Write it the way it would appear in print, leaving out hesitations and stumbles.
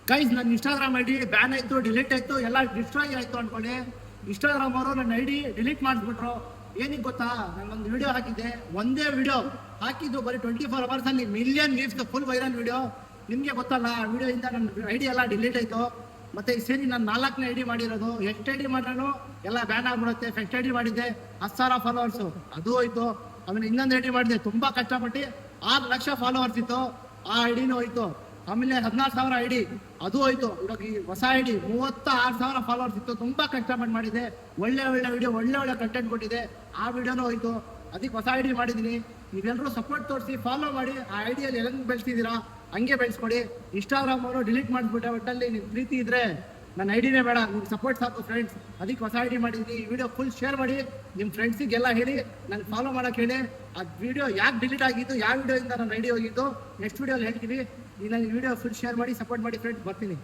Guys ನನ್ನ Instagram ID ban ಆಯ್ತು, delete ಆಯ್ತು, ಎಲ್ಲ ಡಿಸ್ಟ್ರಾಯ್ ಆಯ್ತು ಅನ್ಕೊಂಡೆ. ಇನ್ಸ್ಟಾಗ್ರಾಮ್ ಅವರು ನನ್ನ ಐಡಿ ಡಿಲೀಟ್ ಮಾಡಿಸ್ಬಿಟ್ರು. ಏನಿಗೆ ಗೊತ್ತಾ, ನಾನೊಂದು ವಿಡಿಯೋ ಹಾಕಿದ್ದೆ, ಒಂದೇ ವಿಡಿಯೋ ಹಾಕಿದ್ದು ಬರೀ 24 hours ಅಲ್ಲಿ million views, full viral video. ನಿಮಗೆ ಗೊತ್ತಲ್ಲ, ಆ ವಿಡಿಯೋಯಿಂದ ನನ್ನ ಐಡಿ ಎಲ್ಲ ಡಿಲೀಟ್ ಆಯ್ತು. ಮತ್ತೆ ಈ ಸೇರಿ ನಾನು 4ನೇ ಐಡಿ ಮಾಡಿರೋದು. ಎಷ್ಟು ಐಡಿ ಮಾಡ್ರೂ ಎಲ್ಲ ಬ್ಯಾನ್ ಆಗ್ಬಿಡುತ್ತೆ. ಫಸ್ಟ್ ಐಡಿ ಮಾಡಿದ್ದೆ 10,000 ಫಾಲೋವರ್ಸು, ಅದು ಹೋಯ್ತು. ಆಮೇಲೆ ಇನ್ನೊಂದು ಐಡಿ ಮಾಡಿದೆ, ತುಂಬಾ ಕಷ್ಟಪಟ್ಟು 6 ಲಕ್ಷ ಫಾಲೋವರ್ಸ್ ಇತ್ತು, ಆ ಐಡಿನೂ ಹೋಯ್ತು. ಆಮೇಲೆ 16,000 ಐಡಿ, ಅದು ಹೋಯ್ತು. ಇವಾಗ ಈ ಹೊಸ ಐಡಿ 36,000 ಫಾಲೋವರ್ಸ್ ಇತ್ತು, ತುಂಬಾ ಕಷ್ಟಪಟ್ಟು ಮಾಡಿದೆ. ಒಳ್ಳೆ ವಿಡಿಯೋ, ಒಳ್ಳೆ ಕಂಟೆಂಟ್ ಕೊಟ್ಟಿದೆ, ಆ ವಿಡಿಯೋನೂ ಹೋಯ್ತು. ಅದಕ್ಕೆ ಹೊಸ ಐಡಿ ಮಾಡಿದ್ದೀನಿ. ನೀವೆಲ್ಲರೂ ಸಪೋರ್ಟ್ ತೋರಿಸಿ ಫಾಲೋ ಮಾಡಿ. ಆ ಐಡಿಯಲ್ಲಿ ಹೆಂಗೆ ಬೆಳೆಸಿದ್ದೀರಾ ಹಂಗೆ ಬೆಳೆಸ್ಕೊಡಿ. ಇನ್ಸ್ಟಾಗ್ರಾಮ್ ಅವರು ಡಿಲೀಟ್ ಮಾಡಿಬಿಟ್ಟೆ. ಒಟ್ಟಲ್ಲಿ ನಿಮ್ಗೆ ಪ್ರೀತಿ ಇದ್ರೆ ನನ್ನ ಐಡಿನೇ ಬೇಡ, ನಿಮ್ಗೆ ಸಪೋರ್ಟ್ ಸಾಕು ಫ್ರೆಂಡ್ಸ್. ಅದಕ್ಕೆ ಹೊಸ ಐಡಿ ಮಾಡಿದ್ದೀನಿ. ಈ ವಿಡಿಯೋ ಫುಲ್ ಶೇರ್ ಮಾಡಿ, ನಿಮ್ಮ ಫ್ರೆಂಡ್ಸಿಗೆಲ್ಲ ಹೇಳಿ ನಂಗೆ ಫಾಲೋ ಮಾಡೋಕೆ ಹೇಳಿ. ಆ ವಿಡಿಯೋ ಯಾಕೆ ಡಿಲೀಟ್ ಆಗಿದ್ದು, ಯಾವ ವಿಡಿಯೋಯಿಂದ ನನ್ನ ಐಡಿ ಹೋಗಿದ್ದು ನೆಕ್ಸ್ಟ್ ವಿಡಿಯೋಲಿ ಹೇಳ್ತೀನಿ. ಈ ವಿಡಿಯೋ ಫುಲ್ ಶೇರ್ ಮಾಡಿ, ಸಪೋರ್ಟ್ ಮಾಡಿ ಫ್ರೆಂಡ್ಸ್. ಬರ್ತೀನಿ.